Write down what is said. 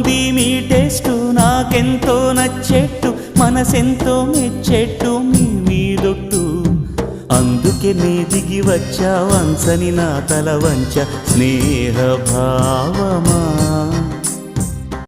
ఉంది మీ టేస్టు నాకెంతో నచ్చేట్టు మనసెంతో మెచ్చేట్టు మీ మీదొట్టు అందుకే నే దిగి వచ్చా వంచని నా తల వంచ స్నేహ భావమా